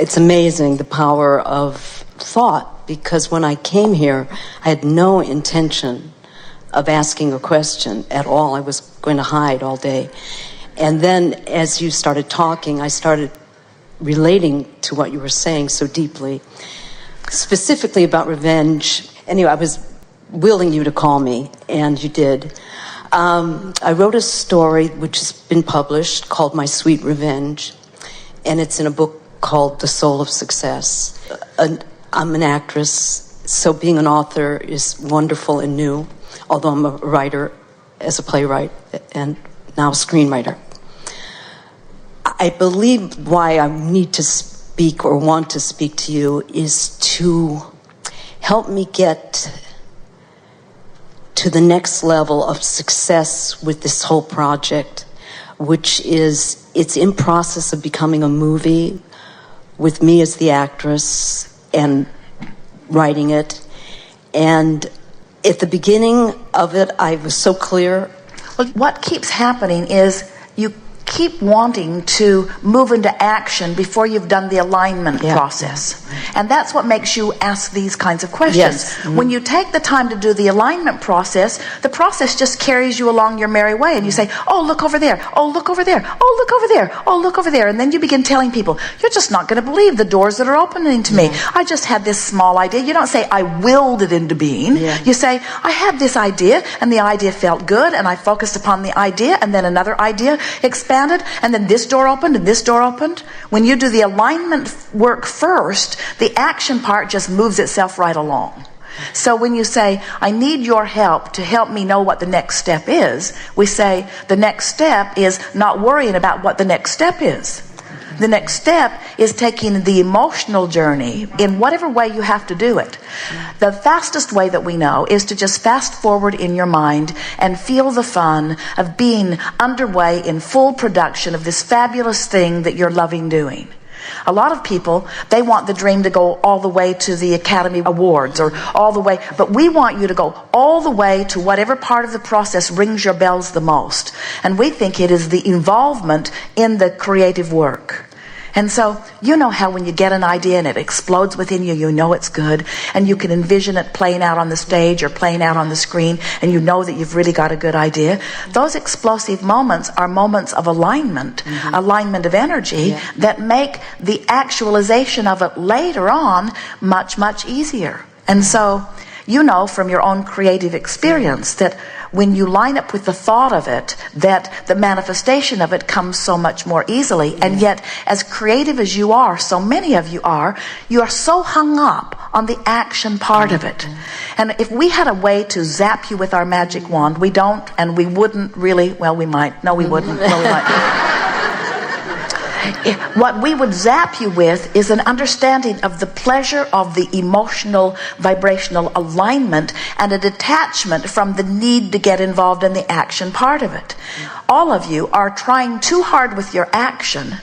It's amazing the power of thought, because when I came here, I had no intention of asking a question at all. I was going to hide all day. And then as you started talking, I started relating to what you were saying so deeply, specifically about revenge. Anyway, I was willing you to call me, and you did. I wrote a story which has been published called My Sweet Revenge, and it's in a book called The Soul of Success. I'm an actress, so being an author is wonderful and new, although I'm a writer as a playwright and now a screenwriter. I believe why I need to speak or want to speak to you is to help me get to the next level of success with this whole project, which is, it's in process of becoming a movie with me as the actress and writing it. And at the beginning of it, I was so clear. Well, what keeps happening is you keep wanting to move into action before you've done the alignment process. And that's what makes you ask these kinds of questions. Yes. Mm-hmm. When you take the time to do the alignment process, the process just carries you along your merry way, and you say, oh, look over there, oh, look over there, oh, look over there, oh, look over there. And then you begin telling people, you're just not going to believe the doors that are opening to me. I just had this small idea. You don't say, I willed it into being. You say, I had this idea, and the idea felt good, and I focused upon the idea, and then another idea expanded, and then this door opened, and this door opened. When you do the alignment work first, the action part just moves itself right along. So when you say, I need your help to help me know what the next step is, we say the next step is not worrying about what the next step is. The next step is taking the emotional journey in whatever way you have to do it. The fastest way that we know is to just fast forward in your mind and feel the fun of being underway in full production of this fabulous thing that you're loving doing. A lot of people, they want the dream to go all the way to the Academy Awards or all the way, but we want you to go all the way to whatever part of the process rings your bells the most. And we think it is the involvement in the creative work. And so, you know how when you get an idea and it explodes within you, you know it's good, and you can envision it playing out on the stage or playing out on the screen, and you know that you've really got a good idea. Those explosive moments are moments of alignment, alignment of energy, that make the actualization of it later on much, much easier. And so, you know from your own creative experience that when you line up with the thought of it, that the manifestation of it comes so much more easily. And yet, as creative as you are, so many of you are so hung up on the action part of it. And if we had a way to zap you with our magic wand, we don't, and we wouldn't really, well, we might. No, we wouldn't. Well, we might. What we would zap you with is an understanding of the pleasure of the emotional, vibrational alignment and a detachment from the need to get involved in the action part of it. All of you are trying too hard with your action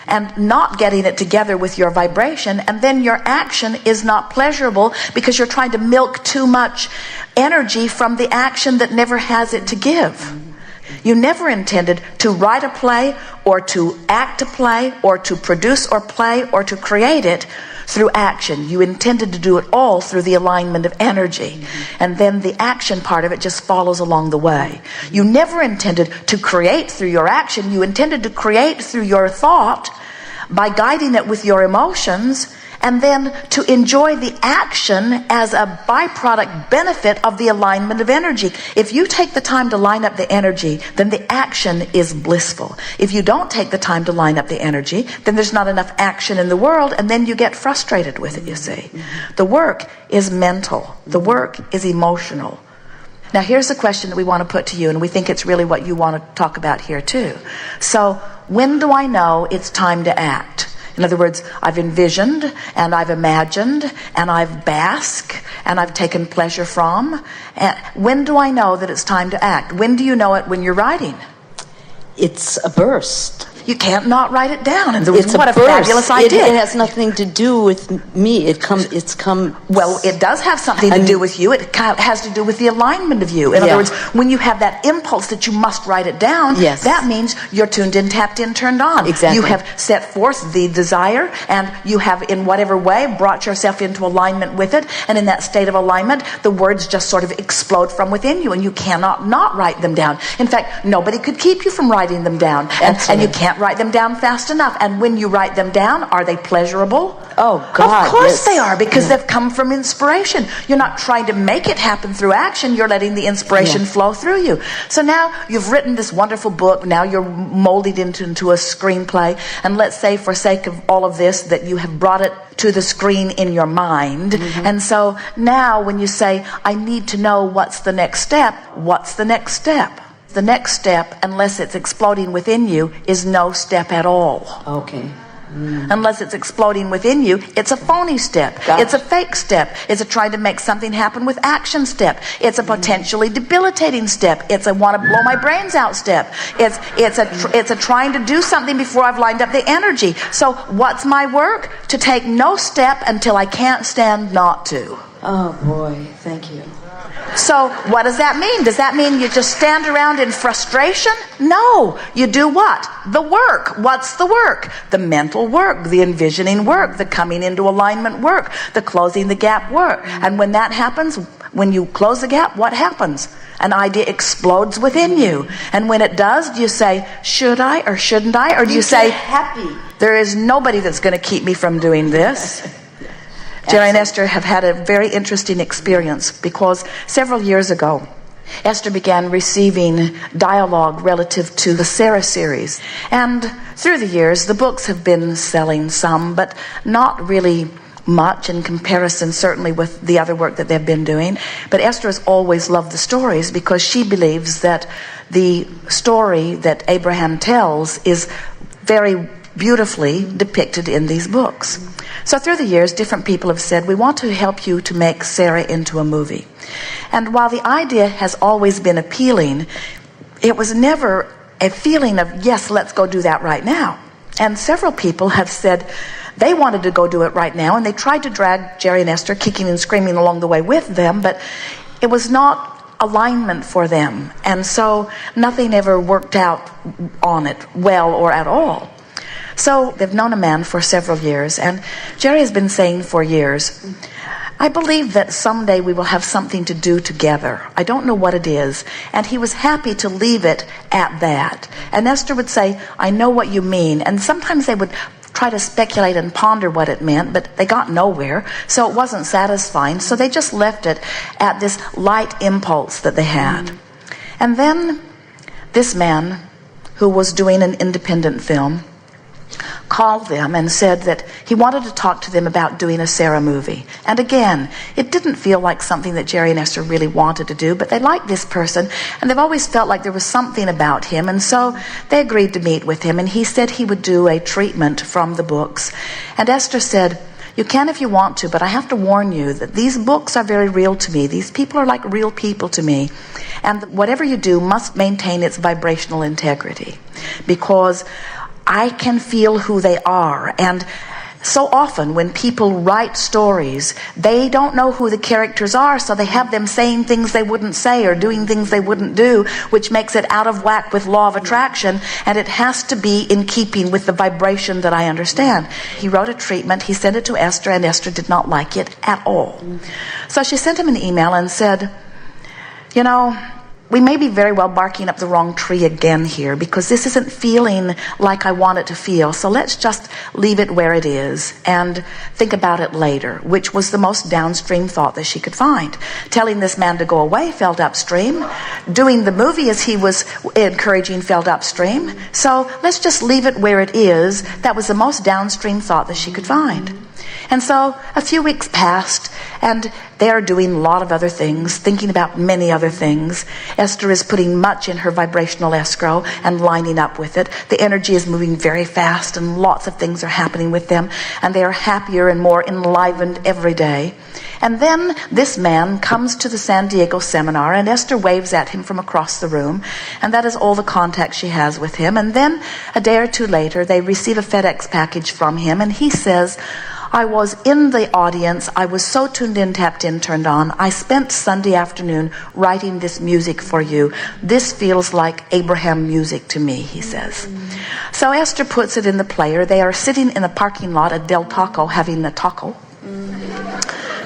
and not getting it together with your vibration, and then your action is not pleasurable because you're trying to milk too much energy from the action that never has it to give. You never intended to write a play or to act a play or to produce or play or to create it through action. You intended to do it all through the alignment of energy. And then the action part of it just follows along the way. You never intended to create through your action. You intended to create through your thought by guiding it with your emotions, and then to enjoy the action as a byproduct benefit of the alignment of energy. If you take the time to line up the energy, then the action is blissful. If you don't take the time to line up the energy, then there's not enough action in the world, and then you get frustrated with it, you see. The work is mental. The work is emotional. Now here's a question that we want to put to you, and we think it's really what you want to talk about here too. So, when do I know it's time to act? In other words, I've envisioned, and I've imagined, and I've basked, and I've taken pleasure from. And when do I know that it's time to act? When do you know it? When you're writing? It's a burst. you can't not write it down. And what a burst. Fabulous idea. It has nothing to do with me. It's come. Well, it does have something to do with you. It has to do with the alignment of you. In other words, when you have that impulse that you must write it down, that means you're tuned in, tapped in, turned on. Exactly. You have set forth the desire, and you have, in whatever way, brought yourself into alignment with it. And in that state of alignment, the words just sort of explode from within you, and you cannot not write them down. In fact, nobody could keep you from writing them down. And you can't write them down fast enough. And when you write them down, are they pleasurable? Oh, God, of course they are, because they've come from inspiration. You're not trying to make it happen through action. You're letting the inspiration flow through you. So now you've written this wonderful book. Now you're molded into a screenplay. And let's say, for sake of all of this, that you have brought it to the screen in your mind. And so now when you say, I need to know what's the next step, what's the next step? The next step, unless it's exploding within you, is no step at all. Okay. Unless it's exploding within you, it's a phony step. It's a fake step. It's a trying to make something happen with action step. It's a potentially debilitating step. It's a want to blow my brains out step. It's a trying to do something before I've lined up the energy. So what's my work? To take no step until I can't stand not to. Oh boy, thank you. So what does that mean? Does that mean you just stand around in frustration? No. You do what? The work. What's the work? The mental work, the envisioning work, the coming into alignment work, the closing the gap work. And when that happens, when you close the gap, what happens? An idea explodes within you. And when it does, do you say, should I or shouldn't I? Or do you say, happy? There is nobody that's going to keep me from doing this. Jerry and Esther have had a very interesting experience, because several years ago, Esther began receiving dialogue relative to the Sarah series. And through the years, the books have been selling some, but not really much in comparison, certainly, with the other work that they've been doing. But Esther has always loved the stories, because she believes that the story that Abraham tells is very beautifully depicted in these books. So through the years, different people have said, we want to help you to make Sarah into a movie. And while the idea has always been appealing, it was never a feeling of, yes, let's go do that right now. And several people have said they wanted to go do it right now, and they tried to drag Jerry and Esther kicking and screaming along the way with them, but it was not alignment for them. And so nothing ever worked out on it well or at all. So they've known a man for several years, and Jerry has been saying for years, I believe that someday we will have something to do together. I don't know what it is. And he was happy to leave it at that. And Esther would say, I know what you mean. And sometimes they would try to speculate and ponder what it meant, but they got nowhere, so it wasn't satisfying. So they just left it at this light impulse that they had. And then this man, who was doing an independent film, called them and said that he wanted to talk to them about doing a Sarah movie. And again, it didn't feel like something that Jerry and Esther really wanted to do, but they liked this person, and they've always felt like there was something about him, and so they agreed to meet with him, and he said he would do a treatment from the books. And Esther said, you can if you want to, but I have to warn you that these books are very real to me. These people are like real people to me. And whatever you do must maintain its vibrational integrity, because I can feel who they are. And so often when people write stories, they don't know who the characters are, so they have them saying things they wouldn't say or doing things they wouldn't do, which makes it out of whack with law of attraction, and it has to be in keeping with the vibration that I understand. He wrote a treatment, he sent it to Esther, and Esther did not like it at all. So she sent him an email and said, you know, we may be very well barking up the wrong tree again here, because this isn't feeling like I want it to feel. So let's just leave it where it is and think about it later, which was the most downstream thought that she could find. Telling this man to go away felt upstream. Doing the movie, as he was encouraging, felt upstream. So let's just leave it where it is. That was the most downstream thought that she could find. And so a few weeks passed, and they are doing a lot of other things, thinking about many other things. Esther is putting much in her vibrational escrow and lining up with it. The energy is moving very fast, and lots of things are happening with them, and they are happier and more enlivened every day. And then this man comes to the San Diego seminar, and Esther waves at him from across the room, and that is all the contact she has with him. And then a day or two later, they receive a FedEx package from him, and he says, I was in the audience. I was so tuned in, tapped in, turned on. I spent Sunday afternoon writing this music for you. This feels like Abraham music to me, he says. So Esther puts it in the player. They are sitting in the parking lot at Del Taco having a taco.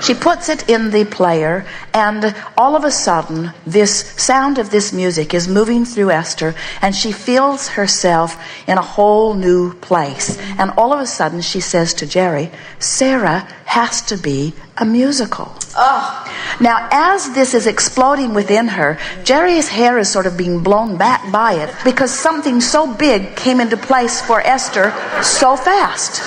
She puts it in the player, and all of a sudden, this sound of this music is moving through Esther, and she feels herself in a whole new place. And all of a sudden, she says to Jerry, Sarah has to be a musical. Oh. Now, as this is exploding within her, Jerry's hair is sort of being blown back by it because something so big came into place for Esther so fast.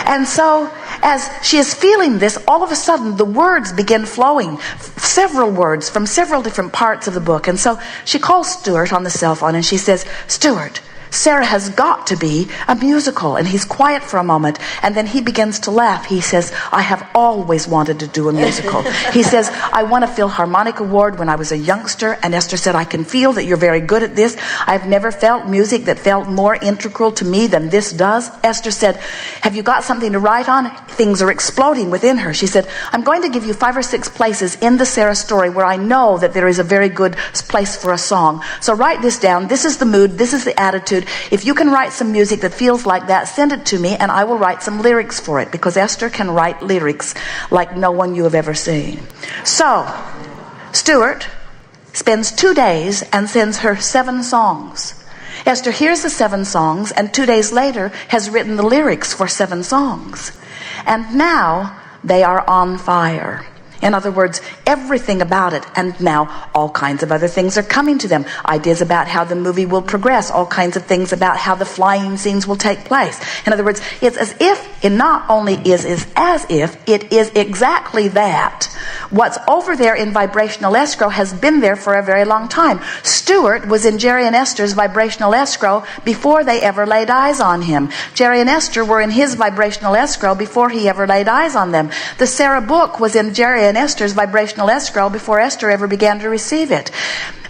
And so, as she is feeling this, all of a sudden the words begin flowing, several words from several different parts of the book. And so she calls Stuart on the cell phone and she says, Stuart, Sarah has got to be a musical. And he's quiet for a moment, and then he begins to laugh. He says, I have always wanted to do a musical. He says, I won a Philharmonic Award when I was a youngster, and Esther said, I can feel that you're very good at this. I've never felt music that felt more integral to me than this does. Esther said, have you got something to write on? Things are exploding within her. She said, I'm going to give you 5 or 6 places in the Sarah story where I know that there is a very good place for a song. So write this down. This is the mood. This is the attitude. If you can write some music that feels like that, send it to me and I will write some lyrics for it, because Esther can write lyrics like no one you have ever seen. So, Stuart spends 2 days and sends her 7 songs. Esther hears the 7 songs and 2 days later has written the lyrics for 7 songs. And now they are on fire. In other words, everything about it, and now all kinds of other things are coming to them. Ideas about how the movie will progress, all kinds of things about how the flying scenes will take place. In other words, it's as if, it not only is as if, it is exactly that. What's over there in vibrational escrow has been there for a very long time. Stuart was in Jerry and Esther's vibrational escrow before they ever laid eyes on him. Jerry and Esther were in his vibrational escrow before he ever laid eyes on them. The Sarah book was in Jerry and Esther's vibrational escrow before Esther ever began to receive it.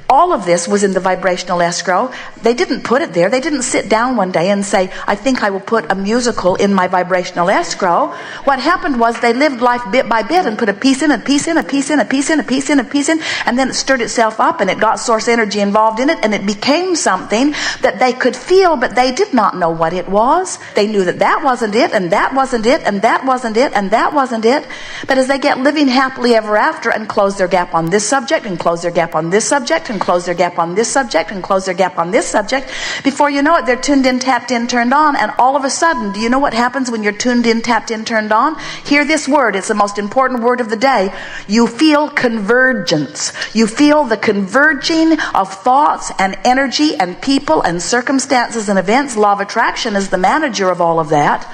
All of this was in the vibrational escrow. They didn't put it there. They didn't sit down one day and say, I think I will put a musical in my vibrational escrow. What happened was they lived life bit by bit and put a piece in, a piece in, a piece in, a piece in, a piece in, a piece in, and then it stirred itself up and it got source energy involved in it, and it became something that they could feel, but they did not know what it was. They knew that that wasn't it, and that wasn't it, and that wasn't it, and that wasn't it. But as they get living happily ever after and close their gap on this subject and close their gap on this subject and close their gap on this subject and close their gap on this subject, before you know it, they're tuned in, tapped in, turned on, and all of a sudden, do you know what happens when you're tuned in, tapped in, turned on? Hear this word. It's the most important word of the day. You feel convergence. You feel the converging of thoughts and energy and people and circumstances and events. Law of attraction is the manager of all of that.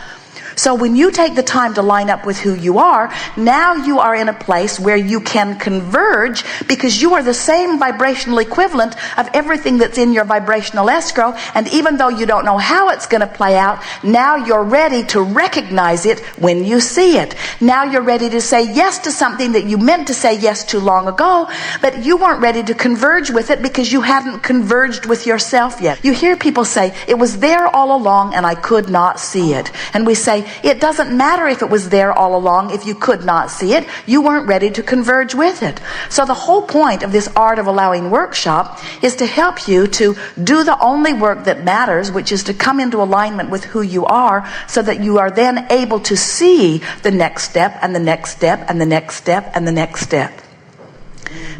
So when you take the time to line up with who you are, now you are in a place where you can converge, because you are the same vibrational equivalent of everything that's in your vibrational escrow. And even though you don't know how it's going to play out, now you're ready to recognize it when you see it. Now you're ready to say yes to something that you meant to say yes to long ago, but you weren't ready to converge with it because you hadn't converged with yourself yet. You hear people say, it was there all along and I could not see it. And we say, it doesn't matter if it was there all along if you could not see it. You weren't ready to converge with it. So the whole point of this Art of Allowing workshop is to help you to do the only work that matters, which is to come into alignment with who you are, so that you are then able to see the next step and the next step and the next step and the next step.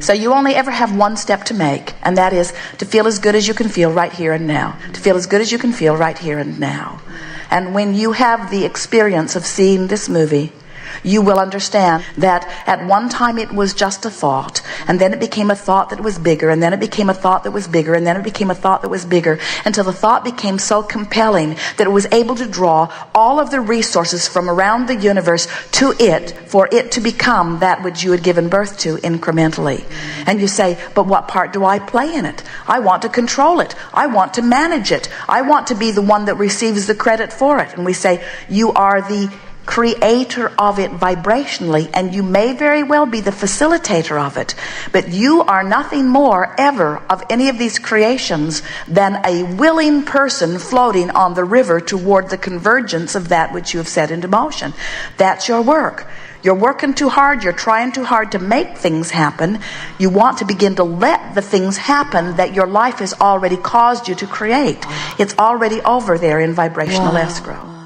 So you only ever have one step to make, and that is to feel as good as you can feel right here and now. To feel as good as you can feel right here and now. And when you have the experience of seeing this movie, you will understand that at one time it was just a thought, and then it became a thought that was bigger, and then it became a thought that was bigger, and then it became a thought that was bigger, until the thought became so compelling that it was able to draw all of the resources from around the universe to it, for it to become that which you had given birth to incrementally. And you say, but what part do I play in it? I want to control it. I want to manage it. I want to be the one that receives the credit for it. And we say, you are the creator of it vibrationally, and you may very well be the facilitator of it, but you are nothing more ever of any of these creations than a willing person floating on the river toward the convergence of that which you have set into motion. That's your work. You're working too hard, you're trying too hard to make things happen. You want to begin to let the things happen that your life has already caused you to create. It's already over there in vibrational escrow.